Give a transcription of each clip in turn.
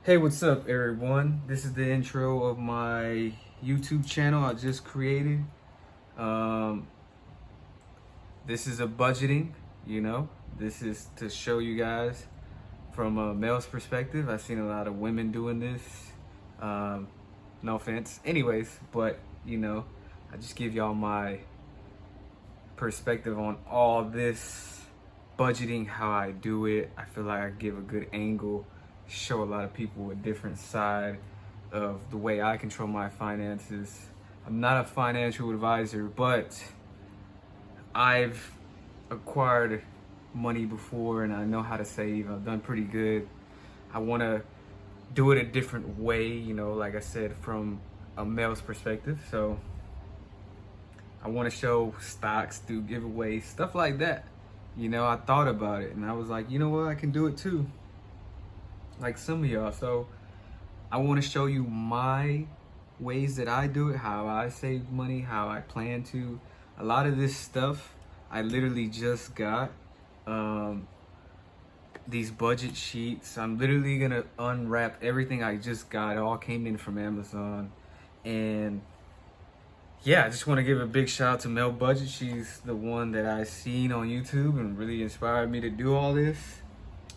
Hey, what's up, everyone? This is the intro of my YouTube channel I just created. Um, this is a budgeting, you know. This is to show you guys from a male's perspective. I've seen a lot of women doing this. Um, no offense. Anyways, but I just give y'all my perspective on all this budgeting, how I do it. I feel like I give a good angle, show a lot of people a different side of the way I control my finances. I'm not a financial advisor, but I've acquired money before and I know how to save. I've done pretty good. I want to do it a different way, like I said, from a male's perspective. So I want to show stocks, do giveaways, stuff like that. I thought about it and I was like, you know what, I can do it too, like some of y'all. So I want to show you my ways that I do it, how I save money, how I plan to. A lot of this stuff I literally just got. These budget sheets, I'm literally gonna unwrap everything I just got. It all came in from Amazon. And yeah, I just want to give a big shout out to Mel Budget. She's the one that I seen on YouTube and really inspired me to do all this.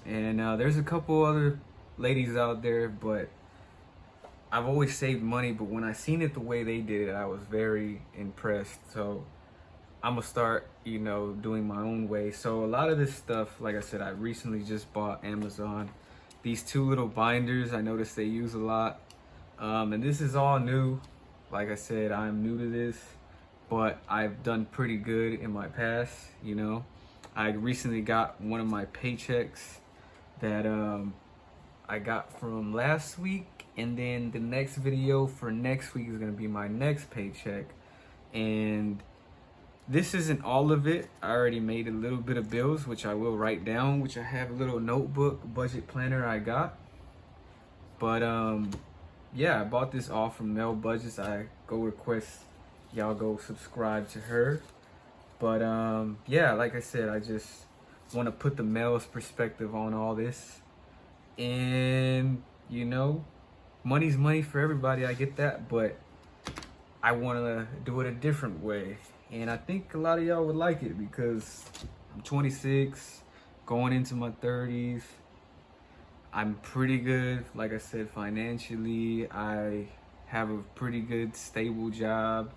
And there's a couple other ladies out there, but I've always saved money. But when I seen it the way they did it, I was very impressed. So I'm gonna start, doing my own way. So a lot of this stuff, like I said, I recently just bought Amazon. These two little binders, I noticed they use a lot. And this is all new. Like I said, I'm new to this, but I've done pretty good in my past, I recently got one of my paychecks that I got from last week, and then the next video for next week is gonna be my next paycheck. And this isn't all of it. I already made a little bit of bills, which I will write down, which I have a little notebook budget planner I got. But yeah, I bought this all from Mel Budgets. I go request y'all go subscribe to her. But yeah, like I said, I just want to put the male's perspective on all this. And money's money for everybody, I get that, but I want to do it a different way. And I think a lot of y'all would like it because I'm 26, going into my 30s. I'm pretty good, like I said, financially. I have a pretty good, stable job.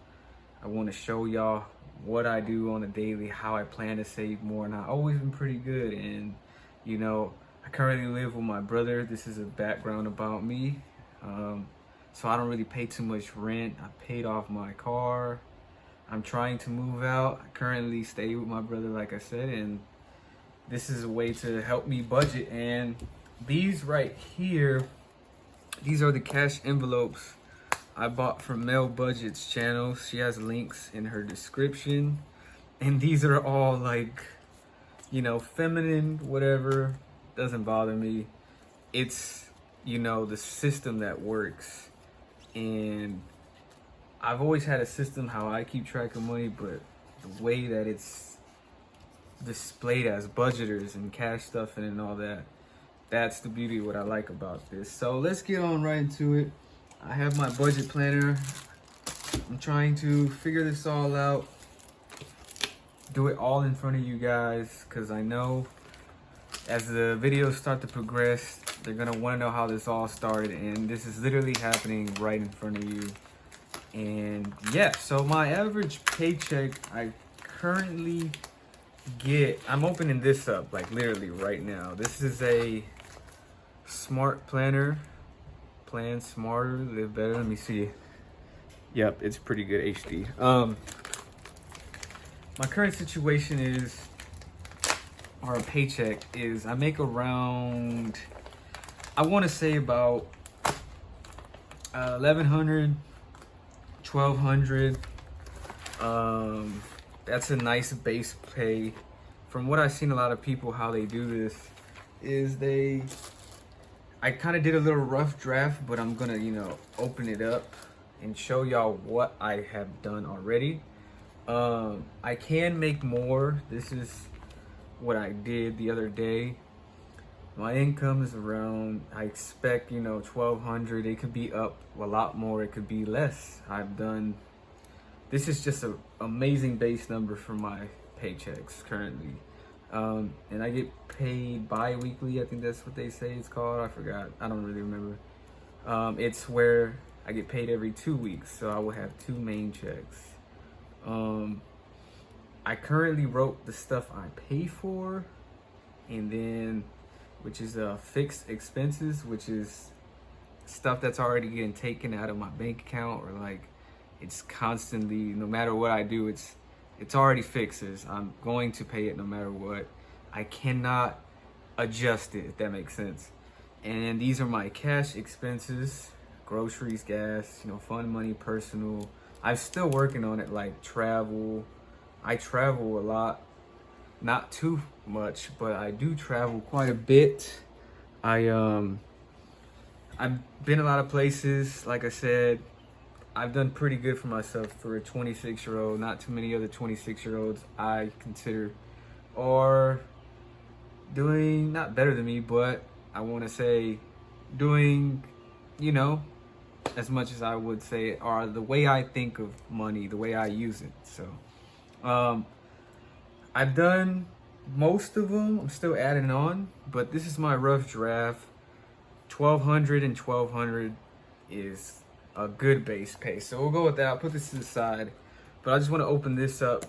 I want to show y'all what I do on a daily, how I plan to save more, and I've always been pretty good. And I currently live with my brother. This is a background about me. So I don't really pay too much rent. I paid off my car. I'm trying to move out. I currently stay with my brother, like I said, and this is a way to help me budget. And these right here, these are the cash envelopes I bought from Mel Budget's channel. She has links in her description. And these are all like, feminine, whatever. Doesn't bother me. It's, the system that works. And I've always had a system how I keep track of money, but the way that it's displayed as budgeters and cash stuffing and all that, that's the beauty of what I like about this. So let's get on right into it. I have my budget planner. I'm trying to figure this all out, do it all in front of you guys, because I know as the videos start to progress, they're gonna want to know how this all started, and this is literally happening right in front of you. And yeah, so my average paycheck I currently get, I'm opening this up like literally right now. This is a smart planner. Plan smarter, live better. Let me see. Yep, it's pretty good HD. My current situation is, or paycheck is, I make around, I want to say about 1100, 1200. That's a nice base pay. From what I've seen, a lot of people, how they do this is I kind of did a little rough draft, but I'm gonna open it up and show y'all what I have done already. I can make more. This is what I did the other day. My income is around, I expect, 1,200. It could be up a lot more. It could be less. This is just an amazing base number for my paychecks currently. And I get paid bi-weekly. I think that's what they say it's called. I forgot. I don't really remember. It's where I get paid every 2 weeks. So I will have two main checks. I currently wrote the stuff I pay for, and then, which is fixed expenses, which is stuff that's already getting taken out of my bank account, or like it's constantly, no matter what I do, it's already fixes. I'm going to pay it no matter what. I cannot adjust it, if that makes sense. And these are my cash expenses: groceries, gas, fun money, personal. I'm still working on it, like travel. I travel a lot, not too much, but I do travel quite a bit. I've been a lot of places. Like I said, I've done pretty good for myself for a 26-year-old. Not too many other 26-year-olds I consider are doing not better than me, but I want to say doing, as much as I would say, or the way I think of money, the way I use it. So I've done most of them. I'm still adding on, but this is my rough draft. 1,200 and 1,200 is a good base pay, so we'll go with that. I'll put this to the side, but I just want to open this up.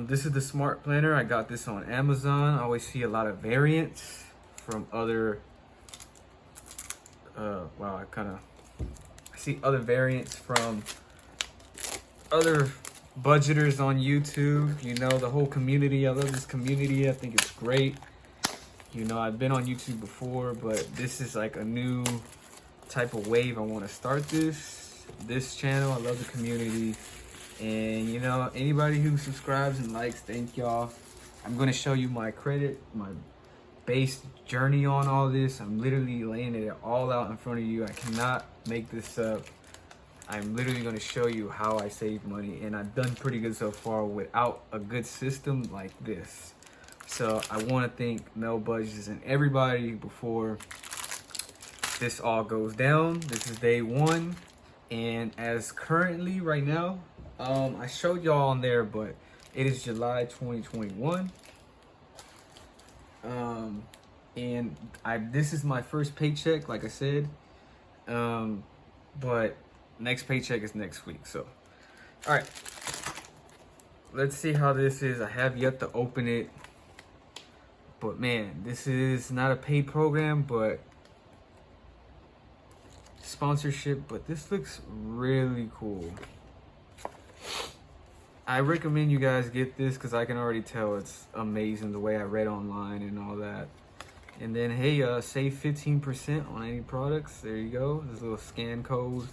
This is the Smart Planner. I got this on Amazon. I always see a lot of variants from other I see other variants from other budgeters on YouTube. The whole community. I love this community. I think it's great. I've been on YouTube before, but this is like a new type of wave. I want to start this channel. I love the community, and anybody who subscribes and likes, thank y'all. I'm going to show you my base journey on all this. I'm literally laying it all out in front of you. I cannot make this up. I'm literally going to show you how I save money, and I've done pretty good so far without a good system like this. So I want to thank Mel Budgets and everybody before this all goes down. This is day one, and as currently right now, I showed y'all on there, but it is July 2021. And this is my first paycheck, like I said, but next paycheck is next week. So, all right, let's see how this is. I have yet to open it, but man, this is not a paid program, but sponsorship, but this looks really cool. I recommend you guys get this because I can already tell it's amazing the way I read online and all that. And then, hey, save 15% on any products. There you go. This little scan code.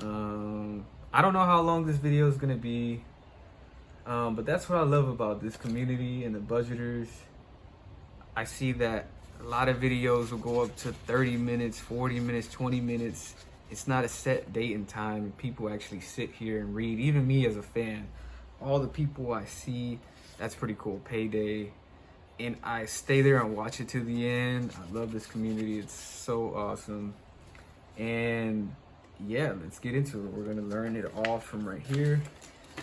I don't know how long this video is going to be, but that's what I love about this community and the budgeters. I see that a lot of videos will go up to 30 minutes, 40 minutes, 20 minutes. It's not a set date and time. People actually sit here and read. Even me as a fan, all the people I see, that's pretty cool. Payday. And I stay there and watch it to the end. I love this community. It's so awesome. And yeah, let's get into it. We're gonna learn it all from right here.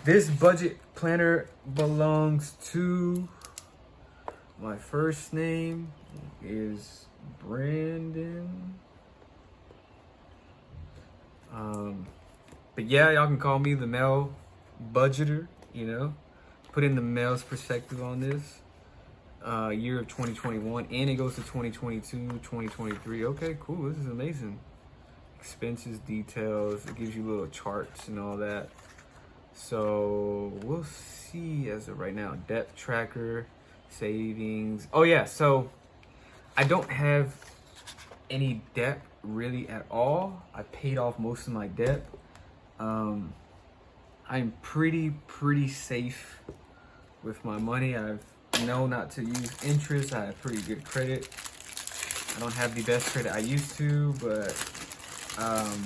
This budget planner belongs to my first name is Brandon. But yeah, y'all can call me the Mel Budgeter, put in the Mel's perspective on this. Year of 2021, and it goes to 2022, 2023. Okay, cool. This is amazing. Expenses, details. It gives you little charts and all that. So we'll see as of right now. Debt tracker, savings. Oh yeah, so I don't have any debt really at all. I paid off most of my debt. I'm pretty safe with my money. I've known not to use interest. I have pretty good credit. I don't have the best credit I used to, but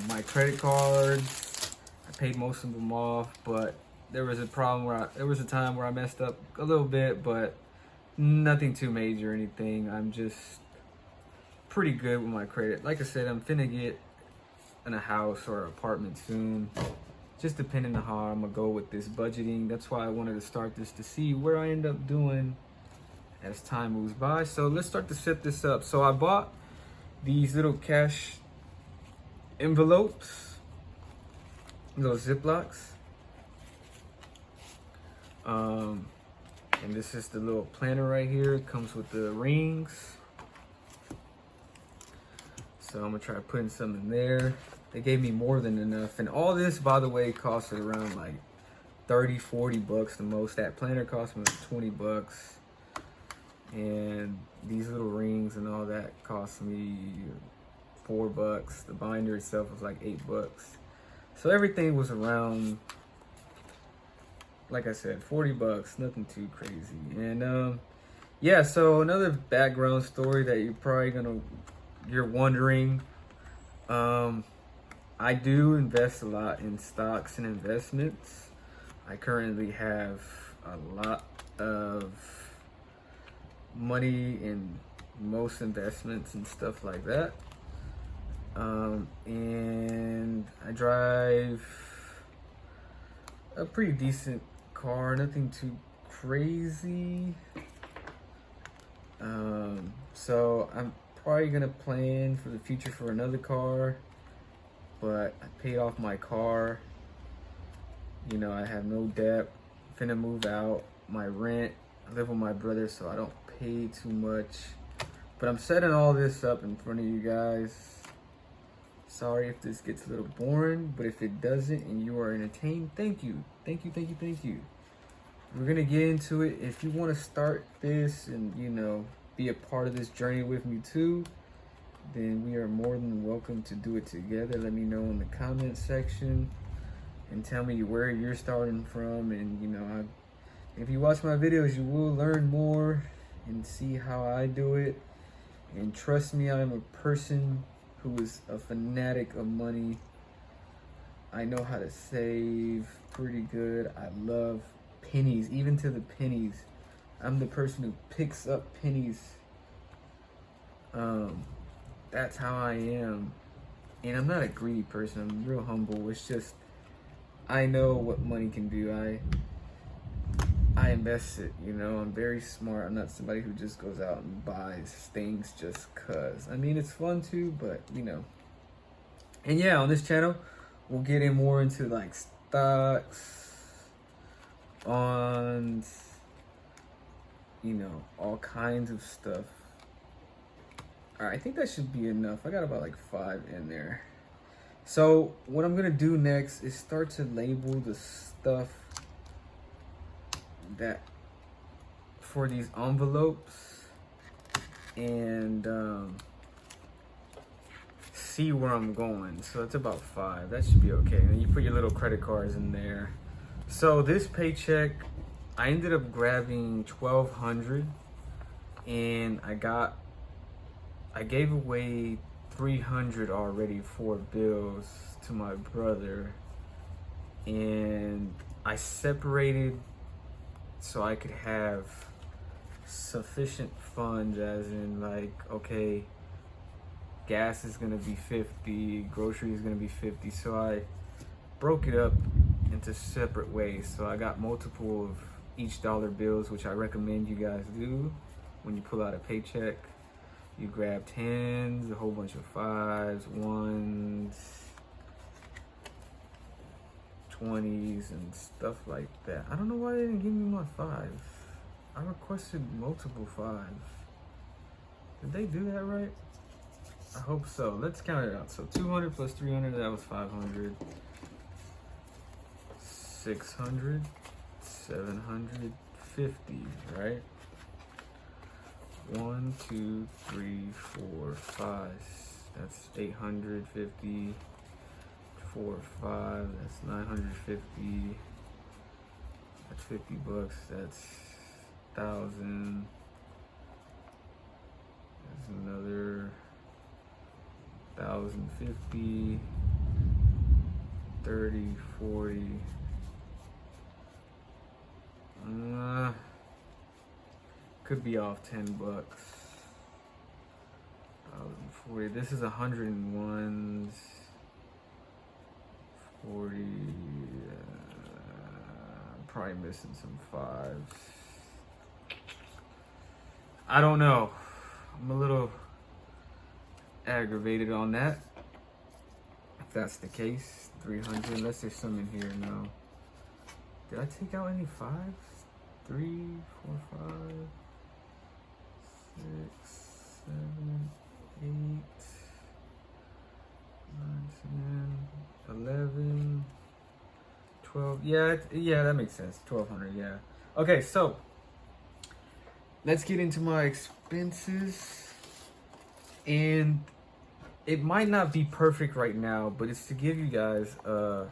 my credit cards, I paid most of them off. But there was a time where I messed up a little bit, but Nothing too major or anything. I'm just pretty good with my credit. Like I said, I'm finna get in a house or apartment soon. Just depending on how I'm gonna go with this budgeting. That's why I wanted to start this, to see where I end up doing as time moves by. So let's start to set this up. So I bought these little cash envelopes, little Ziplocs. And this is the little planner right here. It comes with the rings. So I'm gonna try putting some in there. They gave me more than enough. And all this, by the way, costed around like 30, 40 bucks the most. That planner cost me like 20 bucks. And these little rings and all that cost me 4 bucks. The binder itself was like 8 bucks. So everything was around, like I said, 40 bucks, nothing too crazy. And yeah, so another background story that you're wondering, I do invest a lot in stocks and investments. I currently have a lot of money in most investments and stuff like that. And I drive a pretty decent car, nothing too crazy. So I'm probably gonna plan for the future for another car, but I paid off my car. You know, I have no debt. Finna move out. My rent, I live with my brother, so I don't pay too much. But I'm setting all this up in front of you guys. Sorry if this gets a little boring, but if it doesn't and you are entertained, thank you. Thank you, thank you, thank you. We're gonna get into it. If you wanna start this and, you know, be a part of this journey with me too, then we are more than welcome to do it together. Let me know in the comment section and tell me where you're starting from. And, you know, if you watch my videos, you will learn more and see how I do it. And trust me, I'm a person who is a fanatic of money. I know how to save pretty good. I love pennies, even to the pennies. I'm the person who picks up pennies. That's how I am. And I'm not a greedy person. I'm real humble. It's just, I know what money can do. I invest it, you know. I'm very smart. I'm not somebody who just goes out and buys things just cause. I mean, it's fun too, but you know. And yeah, on this channel, we'll get in more into like stocks, bonds, you know, all kinds of stuff. All right, I think that should be enough. I got about like 5 in there. So what I'm gonna do next is start to label the stuff that for these envelopes and see where I'm going. So it's about 5. That should be okay. And then you put your little credit cards in there. So this paycheck, I ended up grabbing $1,200, and I gave away $300 already for bills to my brother, and I separated so I could have sufficient funds, as in like, okay, gas is gonna be 50, grocery is gonna be 50. So I broke it up into separate ways. So I got multiple of each dollar bills, which I recommend you guys do when you pull out a paycheck. You grab 10s, a whole bunch of 5s, 1s, 20s, and stuff like that. I don't know why they didn't give me my 5. I requested multiple 5s. Did they do that right? I hope so. Let's count it out. So 200 plus 300, that was 500. 600, 750, right? 1, 2, 3, 4, 5. That's 850. 4, 5. That's 950. That's 50 bucks. That's 1,000. There's another 1,050. 30, 40. Could be off 10 bucks. 40. This is 101s. 40. Probably missing some fives. I don't know. I'm a little aggravated on that. If that's the case, 300. Unless there's some in here. No. Did I take out any fives? 3, 4, 5, 6, 7, 8, 9, 10, 11, 12. Yeah, that makes sense. 1,200. Yeah. Okay, so let's get into my expenses. And it might not be perfect right now, but it's to give you guys a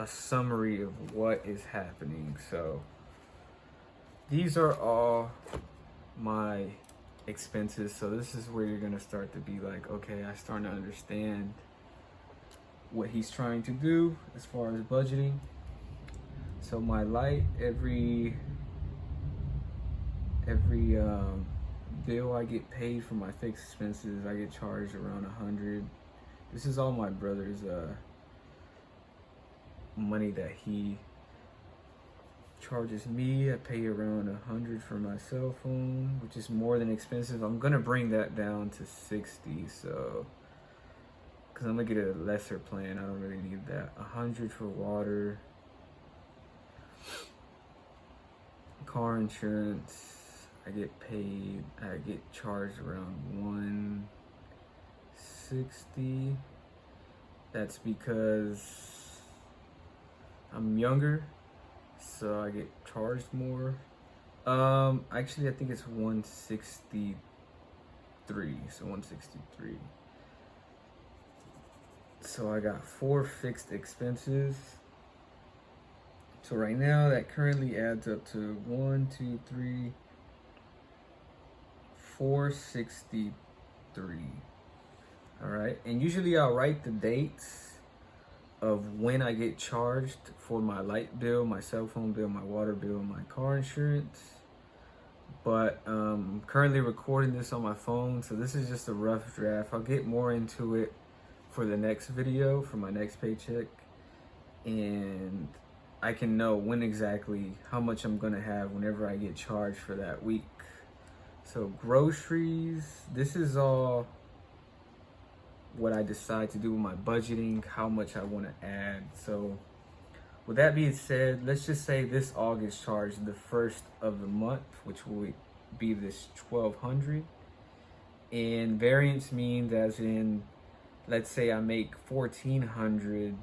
summary of what is happening. So these are all my expenses. So this is where you're gonna start to be like, okay, I'm starting to understand what he's trying to do as far as budgeting. So my light, every bill I get paid for my fixed expenses, I get charged around 100. This is all my brother's money that he charges me. I pay around 100 for my cell phone, which is more than expensive. I'm gonna bring that down to 60, so because I'm gonna get a lesser plan. I don't really need that. 100 for water, car insurance. I get charged around 160. That's because I'm younger, so I get charged more. Actually, I think it's 163. So 163. So I got 4 fixed expenses. So right now, that currently adds up to 463. All right, and usually I'll write the dates of when I get charged for my light bill, my cell phone bill, my water bill, and my car insurance. But I'm currently recording this on my phone, so this is just a rough draft. I'll get more into it for the next video, for my next paycheck, and I can know when exactly how much I'm gonna have whenever I get charged for that week. So groceries, this is all what I decide to do with my budgeting, how much I want to add. So with that being said, let's just say this all gets charged the first of the month, which will be this 1,200. And variance means as in, let's say I make 1,400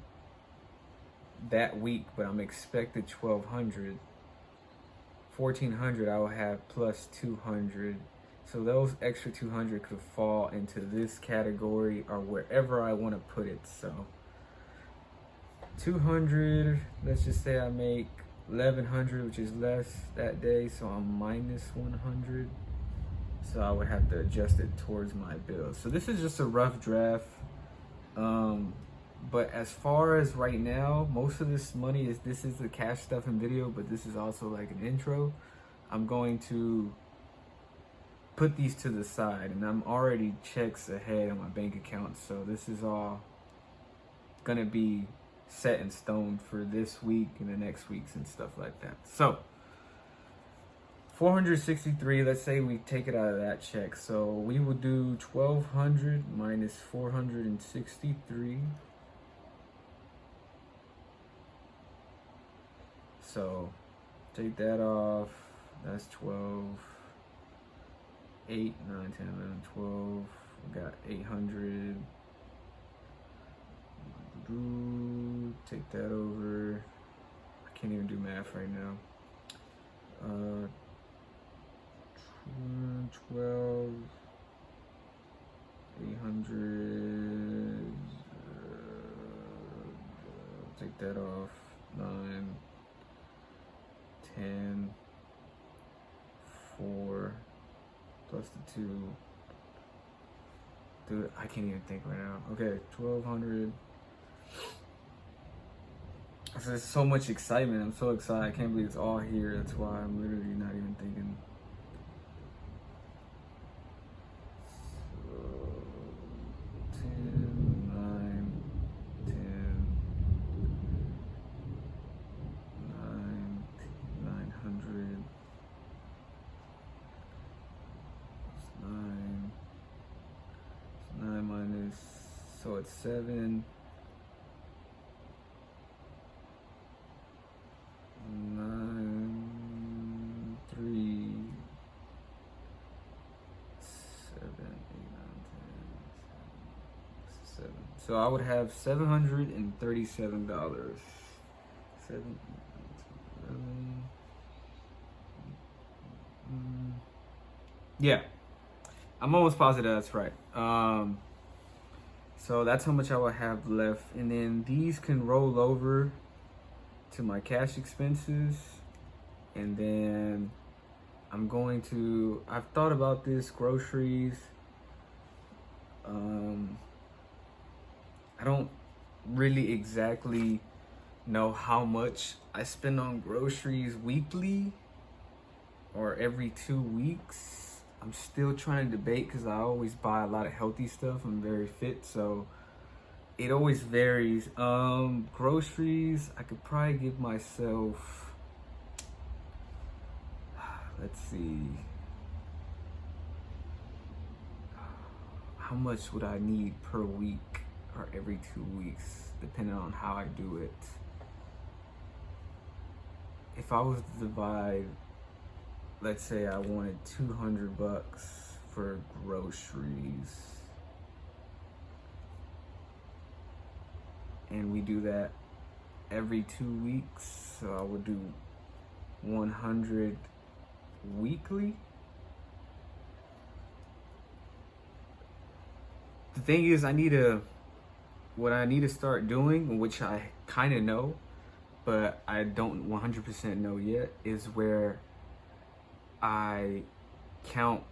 that week, but I'm expected 1,200. 1,400 I will have plus 200. So those extra 200 could fall into this category or wherever I want to put it. So 200, let's just say I make 1,100, which is less that day, so I'm minus 100. So I would have to adjust it towards my bill. So this is just a rough draft. But as far as right now, most of this money this is the cash stuff in video, but this is also like an intro. I'm going to put these to the side, and I'm already checks ahead on my bank account, so this is all gonna be set in stone for this week and the next weeks and stuff like that. So 463, let's say we take it out of that check, so we will do 1,200 minus 463. So take that off, that's 12, 8, 9, 10, 11, 12, we got 800, take that over, I can't even do math right now, 12, 800, take that off, 9, 10, 4, plus the 2. Dude, I can't even think right now. Okay, 1,200. There's so much excitement. I'm so excited. I can't believe it's all here. That's why I'm literally not even thinking. it's 7, 9, 3, 7, 8, 9, 10, 7. So I would have $737. 7, 11. Yeah, I'm almost positive that's right. So that's how much I will have left, and then these can roll over to my cash expenses, and then I've thought about this, groceries. I don't really exactly know how much I spend on groceries weekly or every 2 weeks. I'm still trying to debate because I always buy a lot of healthy stuff. I'm very fit, so it always varies. Groceries, I could probably give myself, let's see, how much would I need per week or every 2 weeks, depending on how I do it. If I was to divide, let's say I wanted $200 for groceries, and we do that every 2 weeks, so I would do 100 weekly. The thing is, what I need to start doing, which I kind of know, but I don't 100% know yet, is where I count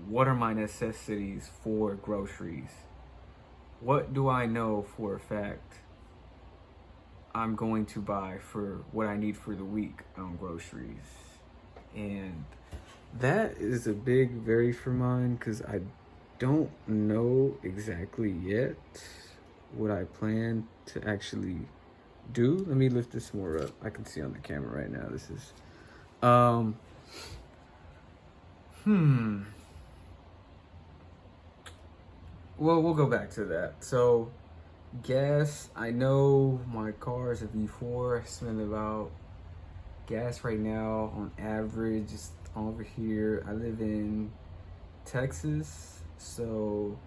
what are my necessities for groceries. What do I know for a fact I'm going to buy for what I need for the week on groceries? And that is a big vary for mine because I don't know exactly yet what I plan to actually do. Let me lift this more up. I can see on the camera right now. This is well, we'll go back to that. So gas, I know my car is a V4. I spend about gas right now on average, just over here. I live in Texas, so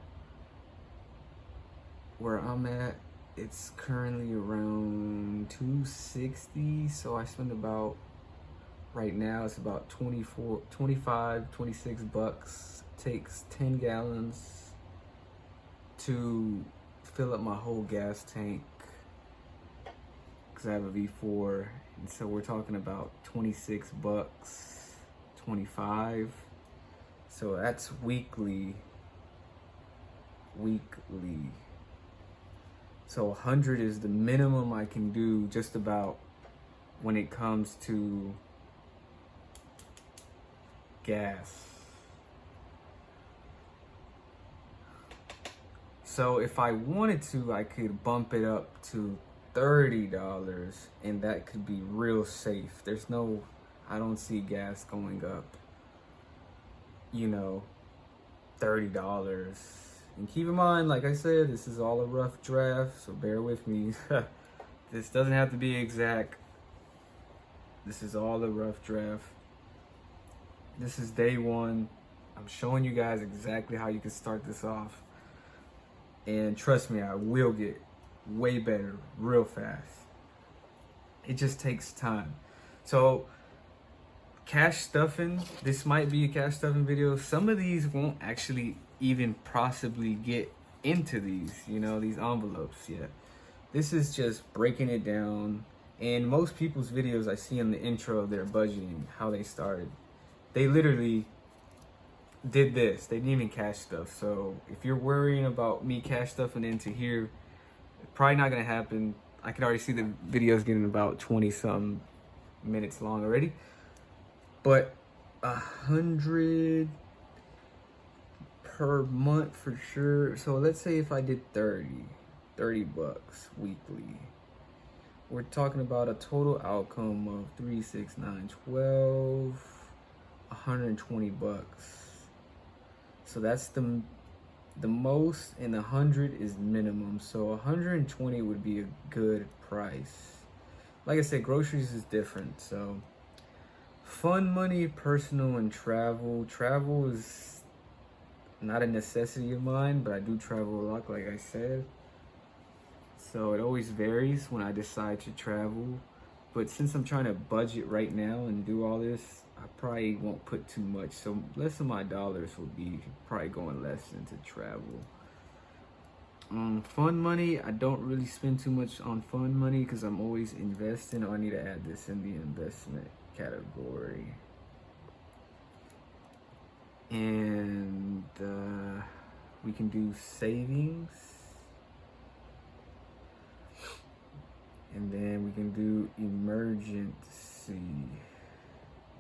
where I'm at, it's currently around 260. So I spend about, right now it's about 25, 26 bucks. Takes 10 gallons to fill up my whole gas tank because I have a V4, and so we're talking about 26 bucks, 25. So that's weekly. So 100 is the minimum I can do just about when it comes to gas. So if I wanted to, I could bump it up to $30, and that could be real safe. I don't see gas going up, $30. And keep in mind, like I said, this is all a rough draft, so bear with me. This doesn't have to be exact. This is all a rough draft. This is day one. I'm showing you guys exactly how you can start this off. And trust me, I will get way better real fast. It just takes time. So cash stuffing, this might be a cash stuffing video. Some of these won't actually even possibly get into these envelopes yet. This is just breaking it down. And most people's videos I see in the intro of their budgeting, how they started, they literally did this. They didn't even cash stuff. So if you're worrying about me cash stuffing into here, probably not gonna happen. I can already see the videos getting about 20 some minutes long already. But 100 per month for sure. So let's say if I did 30 bucks weekly, we're talking about a total outcome of 3, 6, 9, 12, 120 bucks. So that's the the most, and 100 is minimum. So 120 would be a good price. Like I said, groceries is different. So fun money, personal, and travel. Travel is not a necessity of mine, but I do travel a lot, like I said. So it always varies when I decide to travel. But since I'm trying to budget right now and do all this, I probably won't put too much. So less of my dollars will be probably going less into travel. Fun money, I don't really spend too much on fun money because I'm always investing. Oh, I need to add this in the investment category. And we can do savings. And then we can do emergency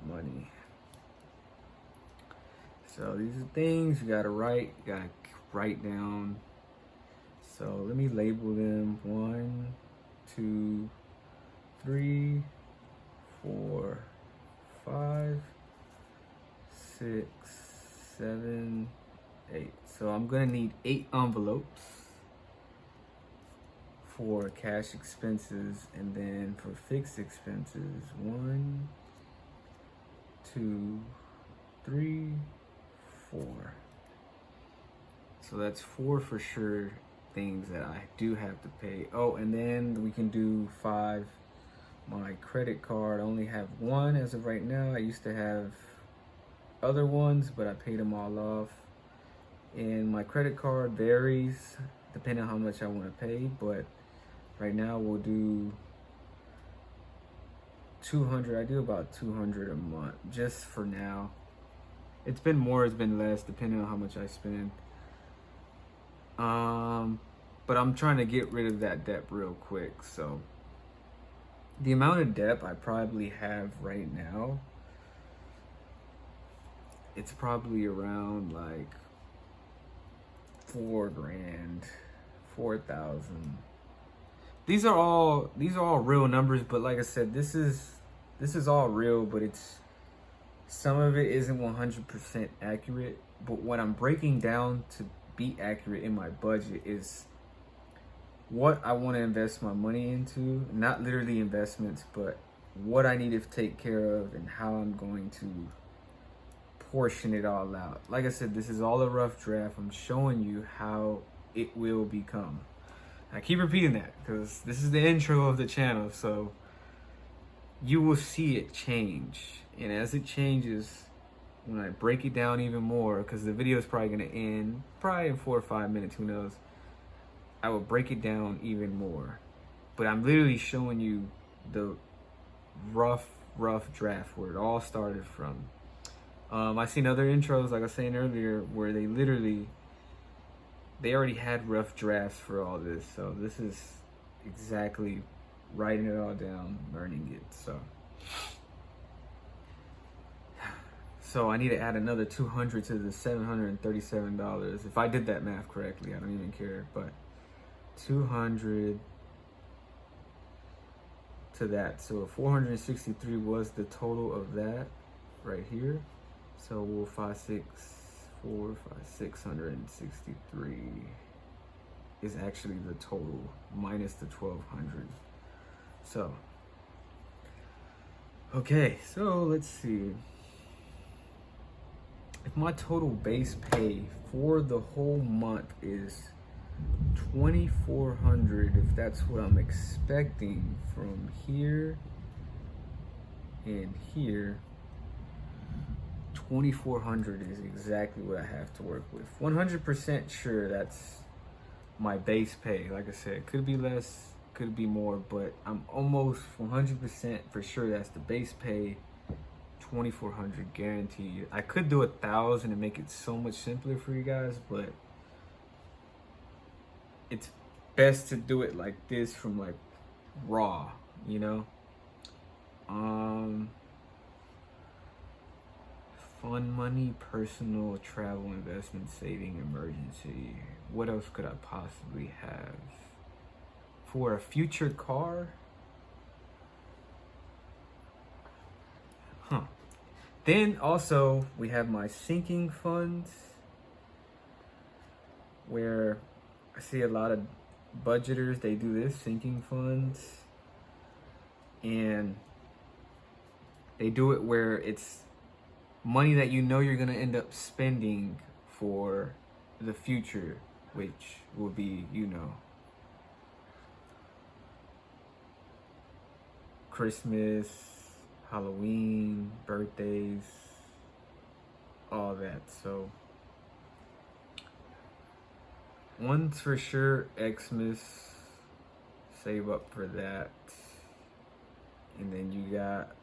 money. So these are things you gotta write down. So let me label them 1, 2, 3, 4, 5, 6, 7, 8. So I'm gonna need 8 envelopes for cash expenses, and then for fixed expenses 1, 2, 3, 4. So that's 4 for sure things that I do have to pay. Oh, and then we can do 5. My credit card, I only have 1 as of right now. I used to have other ones, but I paid them all off. And my credit card varies depending on how much I want to pay, but right now we'll do 200. I do about 200 a month just for now. It's been more, it's been less, depending on how much I spend. But I'm trying to get rid of that debt real quick. So the amount of debt I probably have right now, it's probably around like 4 grand, 4,000. These are all real numbers, but like I said, this is all real, but it's, some of it isn't 100% accurate. But what I'm breaking down to be accurate in my budget is what I want to invest my money into, not literally investments, but what I need to take care of and how I'm going to portion it all out. Like I said, this is all a rough draft. I'm showing you how it will become. I keep repeating that because this is the intro of the channel, so you will see it change. And as it changes, when I break it down even more, because the video is probably going to end probably in 4 or 5 minutes, who knows, I will break it down even more. But I'm literally showing you the rough draft where it all started from. I've seen other intros, like I was saying earlier, where they already had rough drafts for all this. So this is exactly writing it all down, learning it. So I need to add another 200 to the $737. If I did that math correctly, I don't even care. But 200 to that. So 463 was the total of that right here. So we'll 663 is actually the total minus the 1,200. So, okay, so let's see. If my total base pay for the whole month is 2,400, if that's what I'm expecting from here and here, 2,400 is exactly what I have to work with. 100% sure that's my base pay. Like I said, could be less, could be more, but I'm almost 100% for sure that's the base pay. 2,400 guaranteed. I could do 1,000 and make it so much simpler for you guys, but it's best to do it like this from like raw, you know. Fun money, personal, travel, investment, saving, emergency. What else could I possibly have? For a future car? Then also we have my sinking funds. where I see a lot of budgeters, they do this, sinking funds, and they do it where it's money that you know you're gonna end up spending for the future, which will be, Christmas, Halloween, birthdays, all that. So one's for sure Xmas, save up for that. And then you got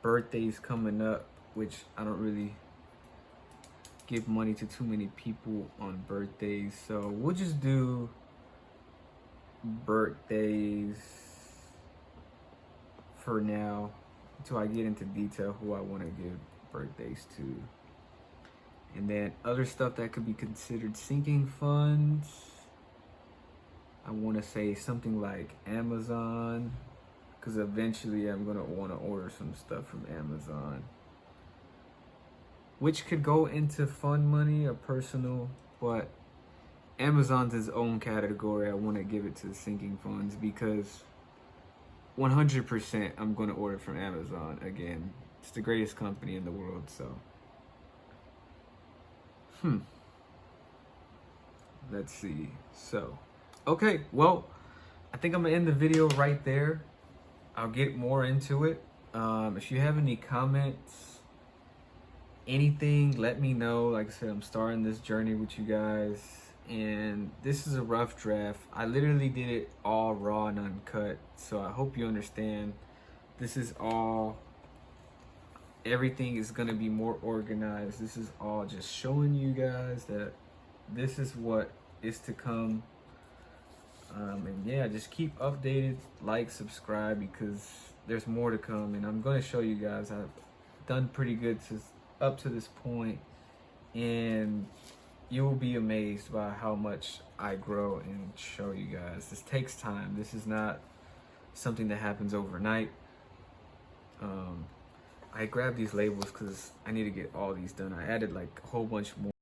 birthdays coming up, which I don't really give money to too many people on birthdays, so we'll just do birthdays for now until I get into detail who I want to give birthdays to. And then other stuff that could be considered sinking funds, I want to say something like Amazon, because eventually I'm going to want to order some stuff from Amazon, which could go into fund money or personal, but Amazon's its own category. I want to give it to the sinking funds because 100% I'm going to order from Amazon again. It's the greatest company in the world, so. Let's see. So, okay, well, I think I'm going to end the video right there. I'll get more into it. If you have any comments, anything, let me know. Like I said, I'm starting this journey with you guys, and this is a rough draft. I literally did it all raw and uncut, so I hope you understand. This is all, everything is going to be more organized. This is all just showing you guys that this is what is to come. And yeah, just keep updated, like, subscribe, because there's more to come, and I'm going to show you guys I've done pretty good up to this point, and you will be amazed by how much I grow and show you guys. This takes time. This is not something that happens overnight. I grabbed these labels because I need to get all these done. I added like a whole bunch more.